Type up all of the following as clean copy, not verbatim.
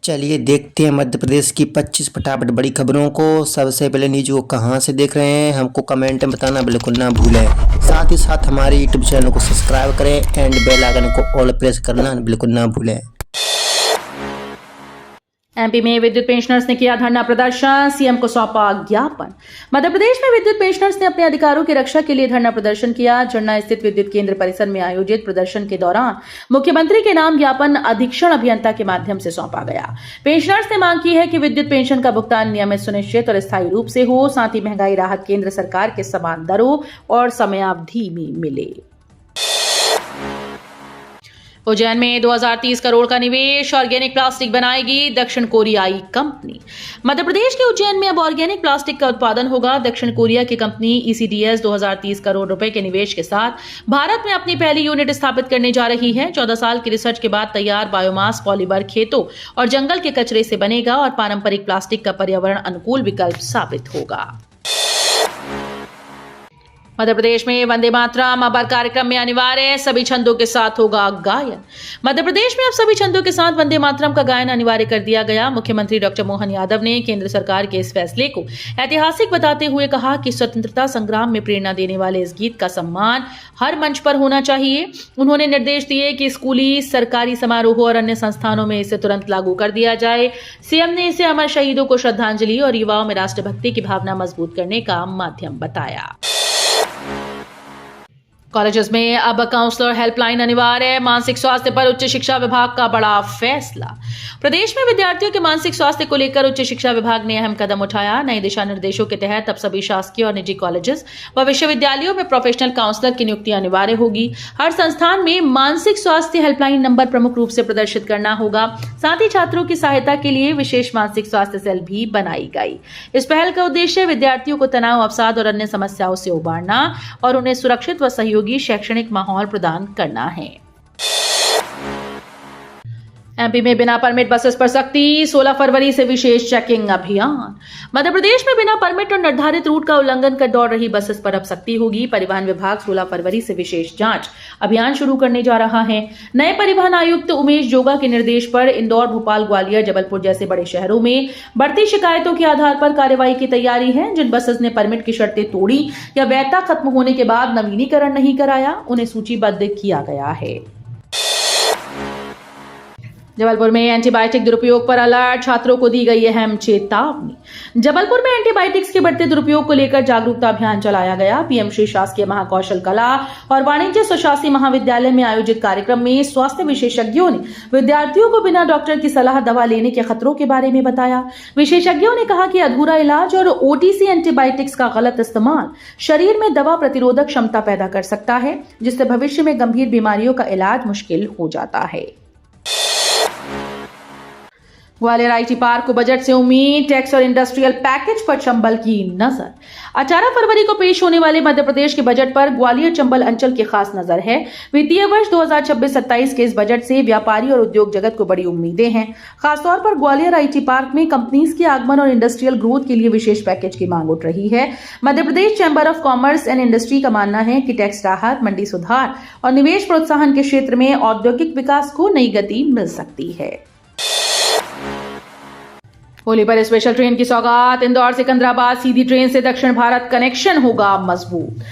चलिए देखते हैं मध्य प्रदेश की 25 फटाफट बड़ी खबरों को। सबसे पहले न्यूज को कहां से देख रहे हैं हमको कमेंट में बताना बिल्कुल ना भूलें। साथ ही साथ हमारे यूट्यूब चैनल को सब्सक्राइब करें एंड बेल आइकन को ऑल प्रेस करना बिल्कुल ना भूलें। एमपी में विद्युत पेंशनर्स ने किया धरना प्रदर्शन, सीएम को सौंपा ज्ञापन। मध्य प्रदेश में विद्युत पेंशनर्स ने अपने अधिकारों की रक्षा के लिए धरना प्रदर्शन किया। झरना स्थित विद्युत केंद्र परिसर में आयोजित प्रदर्शन के दौरान मुख्यमंत्री के नाम ज्ञापन अधीक्षण अभियंता के माध्यम से सौंपा गया। पेंशनर्स ने मांग की है कि विद्युत पेंशन का भुगतान नियमित, सुनिश्चित और स्थायी रूप से हो, साथ ही महंगाई राहत केंद्र सरकार के समान दरों और समयावधि में मिले। उज्जैन में 2030 करोड़ का निवेश, ऑर्गेनिक प्लास्टिक बनाएगी दक्षिण कोरियाई कंपनी। मध्य प्रदेश के उज्जैन में अब ऑर्गेनिक प्लास्टिक का उत्पादन होगा। दक्षिण कोरिया की कंपनी ECDS 2030 करोड़ रुपए के निवेश के साथ भारत में अपनी पहली यूनिट स्थापित करने जा रही है। 14 साल की रिसर्च के बाद तैयार बायोमास पॉलीमर खेतों और जंगल के कचरे से बनेगा और पारंपरिक प्लास्टिक का पर्यावरण अनुकूल विकल्प साबित होगा। मध्य प्रदेश में वंदे मातरम अब हर कार्यक्रम में अनिवार्य, सभी छंदों के साथ होगा गायन। मध्य प्रदेश में अब सभी छंदों के साथ वंदे मातरम का गायन अनिवार्य कर दिया गया। मुख्यमंत्री डॉक्टर मोहन यादव ने केंद्र सरकार के इस फैसले को ऐतिहासिक बताते हुए कहा कि स्वतंत्रता संग्राम में प्रेरणा देने वाले इस गीत का सम्मान हर मंच पर होना चाहिए। उन्होंने निर्देश दिए कि स्कूली, सरकारी समारोह और अन्य संस्थानों में इसे तुरंत लागू कर दिया जाए। सीएम ने इसे अमर शहीदों को श्रद्धांजलि और युवाओं में राष्ट्रभक्ति की भावना मजबूत करने का माध्यम बताया। कॉलेजेस में अब काउंसलर हेल्पलाइन अनिवार्य, मानसिक स्वास्थ्य पर उच्च शिक्षा विभाग का बड़ा फैसला। प्रदेश में विद्यार्थियों के मानसिक स्वास्थ्य को लेकर उच्च शिक्षा विभाग ने अहम कदम उठाया। नए दिशा निर्देशों के तहत अब सभी शासकीय और निजी कॉलेजेस व विश्वविद्यालयों में प्रोफेशनल काउंसलर की नियुक्ति अनिवार्य होगी। हर संस्थान में मानसिक स्वास्थ्य हेल्पलाइन नंबर प्रमुख रूप से प्रदर्शित करना होगा। साथ ही छात्रों की सहायता के लिए विशेष मानसिक स्वास्थ्य सेल भी बनाई गई। इस पहल का उद्देश्य विद्यार्थियों को तनाव, अवसाद और अन्य समस्याओं से उबारना और उन्हें सुरक्षित व सहयोगी शैक्षणिक माहौल प्रदान करना है। एमपी में बिना परमिट बसेस पर सख्ती, 16 फरवरी से विशेष चेकिंग अभियान। मध्य प्रदेश में बिना परमिट और निर्धारित रूट का उल्लंघन कर दौड़ रही बसेस पर अब सख्ती होगी। परिवहन विभाग 16 फरवरी से विशेष जांच अभियान शुरू करने जा रहा है। नए परिवहन आयुक्त उमेश जोगा के निर्देश पर इंदौर, भोपाल, ग्वालियर, जबलपुर जैसे बड़े शहरों में बढ़ती शिकायतों के आधार पर कार्रवाई की तैयारी है। जिन बसेस ने परमिट की शर्तें तोड़ी या वैधता खत्म होने के बाद नवीनीकरण नहीं कराया, उन्हें सूचीबद्ध किया गया है। जबलपुर में एंटीबायोटिक दुरुपयोग पर अलर्ट, छात्रों को दी गई अहम चेतावनी। जबलपुर में एंटीबायोटिक्स के बढ़ते दुरुपयोग को लेकर जागरूकता अभियान चलाया गया। पीएम श्री शासकीय महाकौशल कला और वाणिज्य स्वशासी महाविद्यालय में आयोजित कार्यक्रम में स्वास्थ्य विशेषज्ञों ने विद्यार्थियों को बिना डॉक्टर की सलाह दवा लेने के खतरों के बारे में बताया। विशेषज्ञों ने कहा कि अधूरा इलाज और OTC एंटीबायोटिक्स का गलत इस्तेमाल शरीर में दवा प्रतिरोधक क्षमता पैदा कर सकता है, जिससे भविष्य में गंभीर बीमारियों का इलाज मुश्किल हो जाता है। ग्वालियर IT पार्क को बजट से उम्मीद, टैक्स और इंडस्ट्रियल पैकेज पर चंबल की नजर। 18 फरवरी को पेश होने वाले मध्य प्रदेश के बजट पर ग्वालियर चंबल अंचल की खास नजर है। वित्तीय वर्ष 2026-27 के इस बजट से व्यापारी और उद्योग जगत को बड़ी उम्मीदें हैं। खासतौर पर ग्वालियर IT पार्क में कंपनीज के आगमन और इंडस्ट्रियल ग्रोथ के लिए विशेष पैकेज की मांग उठ रही है। Madhya Pradesh chamber of commerce and industry का मानना है कि टैक्स राहत, मंडी सुधार और निवेश प्रोत्साहन के क्षेत्र में औद्योगिक विकास को नई गति मिल सकती है। होली पर स्पेशल ट्रेन की सौगात, इंदौर सिकंदराबाद सीधी ट्रेन से दक्षिण भारत कनेक्शन होगा मजबूत।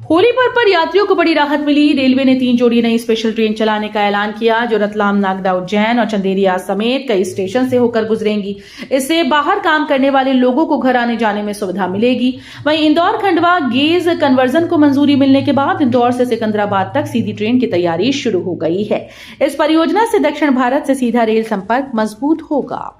होली पर यात्रियों को बड़ी राहत मिली। रेलवे ने 3 जोड़ी नई स्पेशल ट्रेन चलाने का ऐलान किया, जो रतलाम, नागदा, उज्जैन और चंदेरिया समेत कई स्टेशन से होकर गुजरेंगी। इससे बाहर काम करने वाले लोगों को घर आने जाने में सुविधा मिलेगी। वहीं इंदौर खंडवा गेज कन्वर्जन को मंजूरी मिलने के बाद इंदौर से सिकंदराबाद तक सीधी ट्रेन की तैयारी शुरू हो गई है। इस परियोजना से दक्षिण भारत से सीधा रेल संपर्क मजबूत होगा।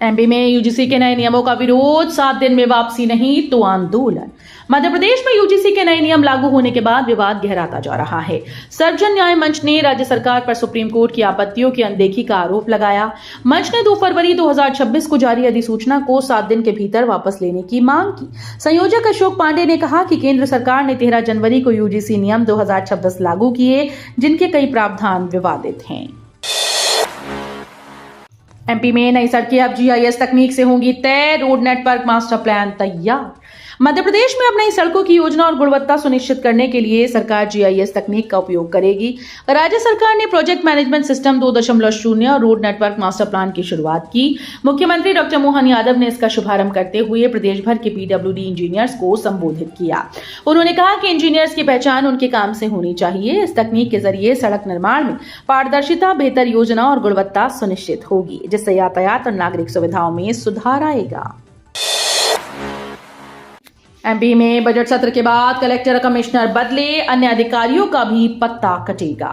एमपी में यूजीसी के नए नियमों का विरोध, 7 दिन में वापसी नहीं तो आंदोलन। मध्य प्रदेश में यूजीसी के नए नियम लागू होने के बाद विवाद गहराता जा रहा है। सर्वजन न्याय मंच ने राज्य सरकार पर सुप्रीम कोर्ट की आपत्तियों की अनदेखी का आरोप लगाया। मंच ने 2 फरवरी 2026 को जारी अधिसूचना को 7 दिन के भीतर वापस लेने की मांग की। संयोजक अशोक पांडे ने कहा कि केंद्र सरकार ने 13 जनवरी को यूजीसी नियम 2026 लागू किए, जिनके कई प्रावधान विवादित हैं। एमपी में नई सड़कें अब GIS तकनीक से होंगी तय, रोड नेटवर्क मास्टर प्लान तैयार। मध्य प्रदेश में अब नई सड़कों की योजना और गुणवत्ता सुनिश्चित करने के लिए सरकार जीआईएस तकनीक का उपयोग करेगी। राज्य सरकार ने प्रोजेक्ट मैनेजमेंट सिस्टम 2.0 और रोड नेटवर्क मास्टर प्लान की शुरुआत की। मुख्यमंत्री डॉक्टर मोहन यादव ने इसका शुभारंभ करते हुए प्रदेश भर के पीडब्ल्यूडी इंजीनियर्स को संबोधित किया। उन्होंने कहा कि इंजीनियर्स की पहचान उनके काम से होनी चाहिए। इस तकनीक के जरिए सड़क निर्माण में पारदर्शिता, बेहतर योजना और गुणवत्ता सुनिश्चित होगी, जिससे यातायात और नागरिक सुविधाओं में सुधार आएगा। एमपी में बजट सत्र के बाद कलेक्टर, कमिश्नर बदले, अन्य अधिकारियों का भी पत्ता कटेगा।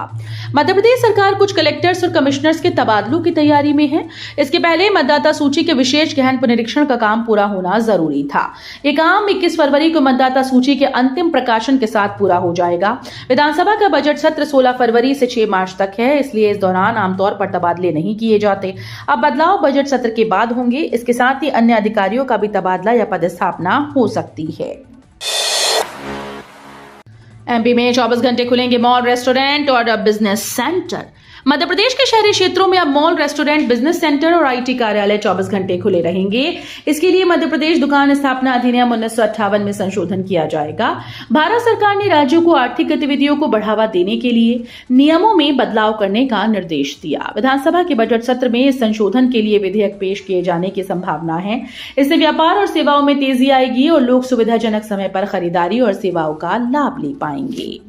मध्य प्रदेश सरकार कुछ कलेक्टर्स और कमिश्नर्स के तबादलों की तैयारी में है। इसके पहले मतदाता सूची के विशेष गहन पुनरीक्षण का काम पूरा होना जरूरी था। ये काम 21 फरवरी को मतदाता सूची के अंतिम प्रकाशन के साथ पूरा हो जाएगा। विधानसभा का बजट सत्र 16 फरवरी से 6 मार्च तक है, इसलिए इस दौरान आमतौर पर तबादले नहीं किए जाते। अब बदलाव बजट सत्र के बाद होंगे। इसके साथ ही अन्य अधिकारियों का भी तबादला या पदस्थापना हो सकती है। एमपी में 24 घंटे खुलेंगे मॉल, रेस्टोरेंट और बिजनेस सेंटर। मध्य प्रदेश के शहरी क्षेत्रों में अब मॉल, रेस्टोरेंट, बिजनेस सेंटर और आईटी कार्यालय 24 घंटे खुले रहेंगे। इसके लिए मध्य प्रदेश दुकान स्थापना अधिनियम 1958 में संशोधन किया जाएगा। भारत सरकार ने राज्यों को आर्थिक गतिविधियों को बढ़ावा देने के लिए नियमों में बदलाव करने का निर्देश दिया। विधानसभा के बजट सत्र में इस संशोधन के लिए विधेयक पेश किए जाने की संभावना है। इससे व्यापार और सेवाओं में तेजी आएगी और लोग सुविधाजनक समय पर खरीदारी और सेवाओं का लाभ ले पाएंगे।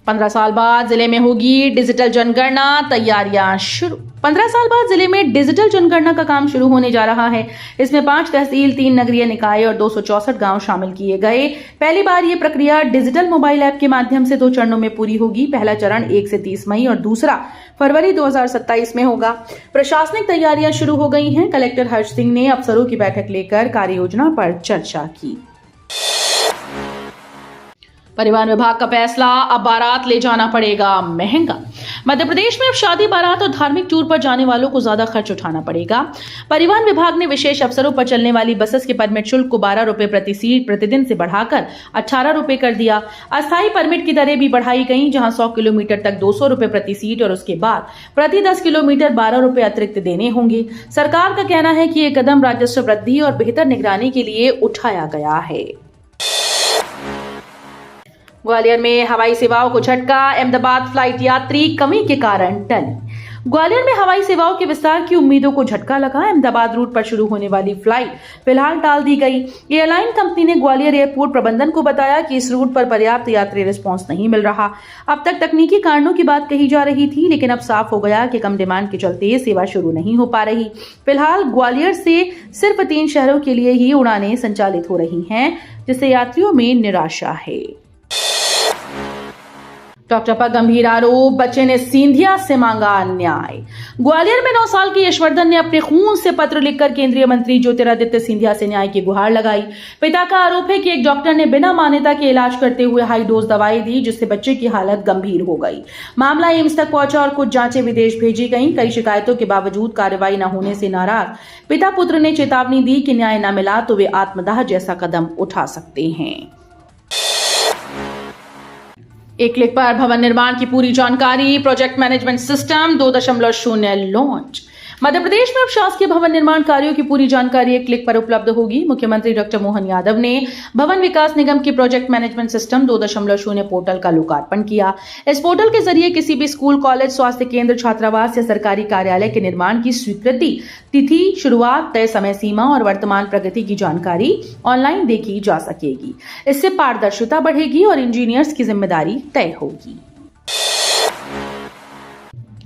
15 साल बाद जिले में होगी डिजिटल जनगणना, तैयारियां शुरू। 15 साल बाद जिले में डिजिटल जनगणना का काम शुरू होने जा रहा है। इसमें 5 तहसील, 3 नगरीय निकाय और 264 गांव शामिल किए गए। पहली बार ये प्रक्रिया डिजिटल मोबाइल ऐप के माध्यम से 2 चरणों में पूरी होगी। पहला चरण 1 से 30 मई और दूसरा फरवरी 2027 में होगा। प्रशासनिक तैयारियां शुरू हो गई हैं। कलेक्टर हर्ष सिंह ने अफसरों की बैठक लेकर कार्य योजना पर चर्चा की। परिवहन विभाग का फैसला, अब बारात ले जाना पड़ेगा महंगा। मध्य प्रदेश में अब शादी, बारात और धार्मिक टूर पर जाने वालों को ज्यादा खर्च उठाना पड़ेगा। परिवहन विभाग ने विशेष अवसरों पर चलने वाली बसेस के परमिट शुल्क को 12 रुपए प्रति सीट प्रतिदिन से बढ़ाकर 18 रुपए कर दिया। अस्थायी परमिट की दरें भी बढ़ाई गई, जहां 100 किलोमीटर तक 200 रुपए प्रति सीट और उसके बाद प्रति 10 किलोमीटर 12 रुपए अतिरिक्त देने होंगे। सरकार का कहना है कि यह कदम राजस्व वृद्धि और बेहतर निगरानी के लिए उठाया गया है। ग्वालियर में हवाई सेवाओं को झटका, अहमदाबाद फ्लाइट यात्री कमी के कारण टली। ग्वालियर में हवाई सेवाओं के विस्तार की उम्मीदों को झटका लगा। अहमदाबाद रूट पर शुरू होने वाली फ्लाइट फिलहाल टाल दी गई। एयरलाइन कंपनी ने ग्वालियर एयरपोर्ट प्रबंधन को बताया कि इस रूट पर पर्याप्त यात्री रिस्पांस नहीं मिल रहा। अब तक तकनीकी कारणों की बात कही जा रही थी, लेकिन अब साफ हो गया कि कम डिमांड के चलते सेवा शुरू नहीं हो पा रही। फिलहाल ग्वालियर से सिर्फ 3 शहरों के लिए ही उड़ानें संचालित हो रही हैं, जिससे यात्रियों में निराशा है। डॉक्टर पर गंभीर आरोप, बच्चे ने सिंधिया से मांगा न्याय। ग्वालियर में 9 साल के यशवर्धन ने अपने खून से पत्र लिखकर केंद्रीय मंत्री ज्योतिरादित्य सिंधिया से न्याय की गुहार लगाई। पिता का आरोप है कि एक डॉक्टर ने बिना मान्यता के इलाज करते हुए हाई डोज दवाई दी, जिससे बच्चे की हालत गंभीर हो गई। मामला एम्स तक पहुंचा और कुछ जांचें विदेश भेजी गईं। कई शिकायतों के बावजूद कार्रवाई न होने से नाराज पिता पुत्र ने चेतावनी दी कि न्याय न मिला तो वे आत्मदाह जैसा कदम उठा सकते हैं। एक क्लिक पर भवन निर्माण की पूरी जानकारी, project management system 2.0 launch. Madhya Pradesh में अब शासकीय भवन निर्माण कार्यों की पूरी जानकारी एक क्लिक पर उपलब्ध होगी। मुख्यमंत्री डॉक्टर मोहन यादव ने भवन विकास निगम की प्रोजेक्ट मैनेजमेंट सिस्टम 2.0 पोर्टल का लोकार्पण किया। इस पोर्टल के जरिए किसी भी स्कूल, कॉलेज, स्वास्थ्य केंद्र, छात्रावास या सरकारी कार्यालय के निर्माण की स्वीकृति, तिथि, शुरुआत, तय समय सीमा और वर्तमान प्रगति की जानकारी ऑनलाइन देखी जा सकेगी। इससे पारदर्शिता बढ़ेगी और इंजीनियर्स की जिम्मेदारी तय होगी।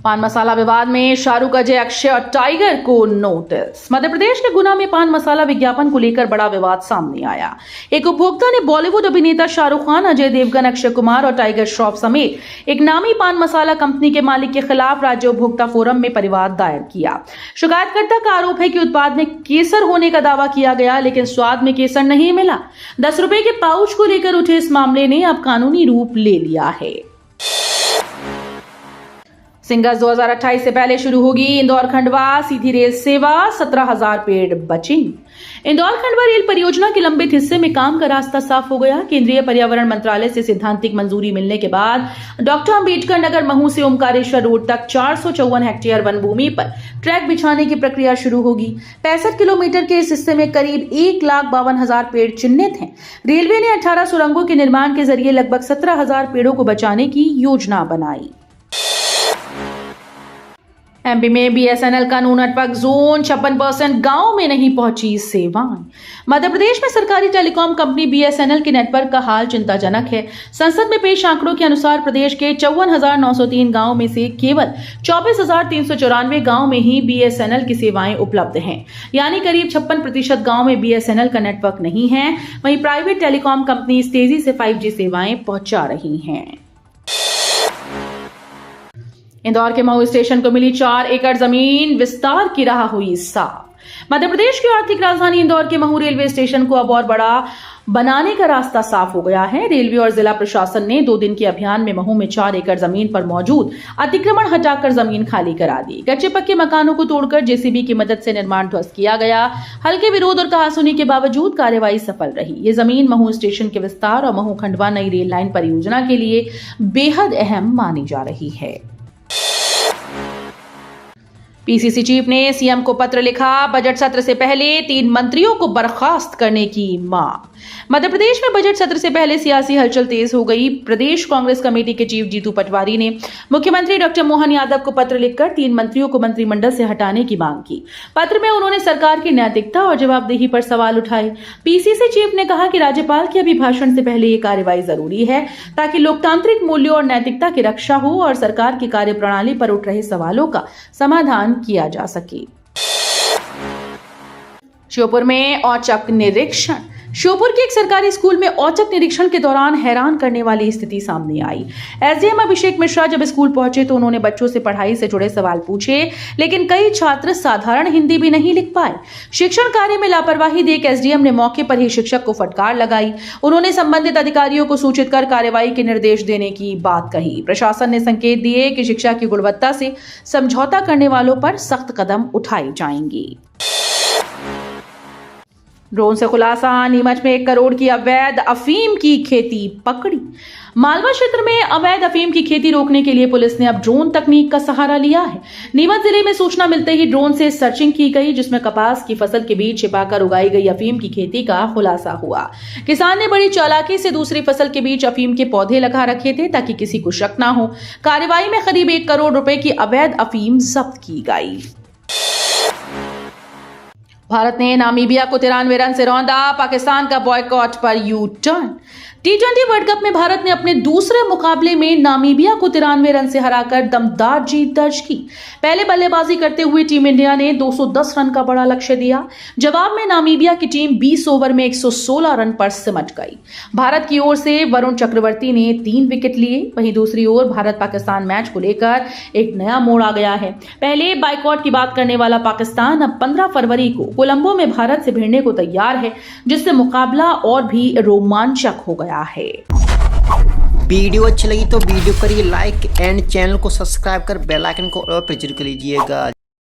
पान मसाला विवाद में शाहरुख, अजय, अक्षय और टाइगर को नोटिस। मध्य प्रदेश के गुना में पान मसाला विज्ञापन को लेकर बड़ा विवाद सामने आया। एक उपभोक्ता ने बॉलीवुड अभिनेता शाहरुख खान, अजय देवगन, अक्षय कुमार और टाइगर श्रॉफ समेत एक नामी पान मसाला कंपनी के मालिक के खिलाफ राज्य उपभोक्ता फोरम में परिवाद दायर किया। शिकायतकर्ता का आरोप है कि उत्पाद में केसर होने का दावा किया गया, लेकिन स्वाद में केसर नहीं मिला। 10 रुपए के पाउच को लेकर उठे इस मामले ने अब कानूनी रूप ले लिया है। सिंगस 2028 से पहले शुरू होगी इंदौर खंडवा सीधी रेल सेवा, 17,000 पेड़ बचेंगे। इंदौर खंडवा रेल परियोजना के लंबित हिस्से में काम का रास्ता साफ हो गया। केंद्रीय पर्यावरण मंत्रालय से सैद्धांतिक मंजूरी मिलने के बाद डॉक्टर अंबेडकर नगर महू से ओमकारेश्वर रोड तक 454 हेक्टेयर वन भूमि पर ट्रैक बिछाने की प्रक्रिया शुरू होगी। 65 किलोमीटर के इस हिस्से में करीब 1,52,000 पेड़ चिन्हित हैं। रेलवे ने 18 सुरंगों के निर्माण के जरिए लगभग 17,000 पेड़ों को बचाने की योजना बनाई। एमपी में बीएसएनएल का नो नेटवर्क जोन, 56% गांव में नहीं पहुंची सेवाएं। मध्य प्रदेश में सरकारी टेलीकॉम कंपनी बीएसएनएल के नेटवर्क का हाल चिंताजनक है। संसद में पेश आंकड़ों के अनुसार प्रदेश के 54,903 गांव में से केवल 24,394 गांव में ही बीएसएनएल की सेवाएं उपलब्ध हैं, यानी करीब 56% गांव में बीएसएनएल का नेटवर्क नहीं है। वहीं प्राइवेट टेलीकॉम कंपनी तेजी से 5G सेवाएं पहुंचा रही हैं। इंदौर के महू स्टेशन को मिली 4 एकड़ जमीन, विस्तार की राह हुई साफ। मध्य प्रदेश की आर्थिक राजधानी इंदौर के महू रेलवे स्टेशन को अब और बड़ा बनाने का रास्ता साफ हो गया है। रेलवे और जिला प्रशासन ने 2 दिन के अभियान में महू में 4 एकड़ जमीन पर मौजूद अतिक्रमण हटाकर जमीन खाली करा दी। कच्चे पक्के मकानों को तोड़कर जेसीबी की मदद से निर्माण ध्वस्त किया गया। हल्के विरोध और कहासुनी के बावजूद कार्यवाही सफल रही। ये जमीन महू स्टेशन के विस्तार और महू खंडवा नई रेल लाइन परियोजना के लिए बेहद अहम मानी जा रही है। पीसीसी चीफ ने सीएम को पत्र लिखा, बजट सत्र से पहले 3 मंत्रियों को बर्खास्त करने की मांग। मध्य प्रदेश में बजट सत्र से पहले सियासी हलचल तेज हो गई। प्रदेश कांग्रेस कमेटी के चीफ जीतू पटवारी ने मुख्यमंत्री डॉक्टर मोहन यादव को पत्र लिखकर 3 मंत्रियों को मंत्रिमंडल से हटाने की मांग की। पत्र में उन्होंने सरकार की नैतिकता और जवाबदेही पर सवाल उठाए। पीसीसी चीफ ने कहा कि राज्यपाल के अभिभाषण से पहले ये कार्रवाई जरूरी है ताकि लोकतांत्रिक मूल्यों और नैतिकता की रक्षा हो और सरकार की कार्यप्रणाली पर उठ रहे सवालों का समाधान किया जा सके। श्योपुर में औचक निरीक्षण। श्योपुर के एक सरकारी स्कूल में औचक निरीक्षण के दौरान हैरान करने वाली स्थिति सामने आई। एसडीएम अभिषेक मिश्रा जब स्कूल पहुंचे तो उन्होंने बच्चों से पढ़ाई से जुड़े सवाल पूछे, लेकिन कई छात्र साधारण हिंदी भी नहीं लिख पाए। शिक्षण कार्य में लापरवाही देख एसडीएम ने मौके पर ही शिक्षक को फटकार लगाई। उन्होंने संबंधित अधिकारियों को सूचित कर कार्रवाई के निर्देश देने की बात कही। प्रशासन ने संकेत दिए कि शिक्षा की गुणवत्ता से समझौता करने वालों पर सख्त कदम उठाए जाएंगे। ड्रोन से खुलासा, नीमच में 1 करोड़ की अवैध अफीम की खेती पकड़ी। मालवा क्षेत्र में अवैध अफीम की खेती रोकने के लिए पुलिस ने अब ड्रोन तकनीक का सहारा लिया है। नीमच जिले में सूचना मिलते ही ड्रोन से सर्चिंग की गई, जिसमें कपास की फसल के बीच छिपाकर उगाई गई अफीम की खेती का खुलासा हुआ। किसान ने बड़ी चालाकी से दूसरी फसल के बीच अफीम के पौधे लगा रखे थे ताकि किसी को शक न हो। कार्रवाई में करीब 1 करोड़ रुपए की अवैध अफीम जब्त की गई। भारत ने नामीबिया को 93 रन से रौंदा, पाकिस्तान का बॉयकॉट पर U turn. T20 world cup में भारत ने अपने दूसरे मुकाबले में नामीबिया को 93 रन से हराकर दमदार जीत दर्ज की। पहले बल्लेबाजी करते हुए टीम इंडिया ने 210 रन का बड़ा लक्ष्य दिया। जवाब में नामीबिया की टीम 20 ओवर में 116 रन पर सिमट गई। भारत की ओर से वरुण चक्रवर्ती ने 3 विकेट लिए। वहीं दूसरी ओर भारत पाकिस्तान मैच को लेकर एक नया मोड़ आ गया है। पहले बाइकआउट की बात करने वाला पाकिस्तान अब 15 फरवरी को कोलंबो में भारत से भिड़ने को तैयार है, जिससे मुकाबला और भी रोमांचक हो गया है। वीडियो अच्छी लगी तो वीडियो करिए लाइक एंड चैनल को सब्सक्राइब कर बेल आइकन को और प्रेस कर लीजिएगा।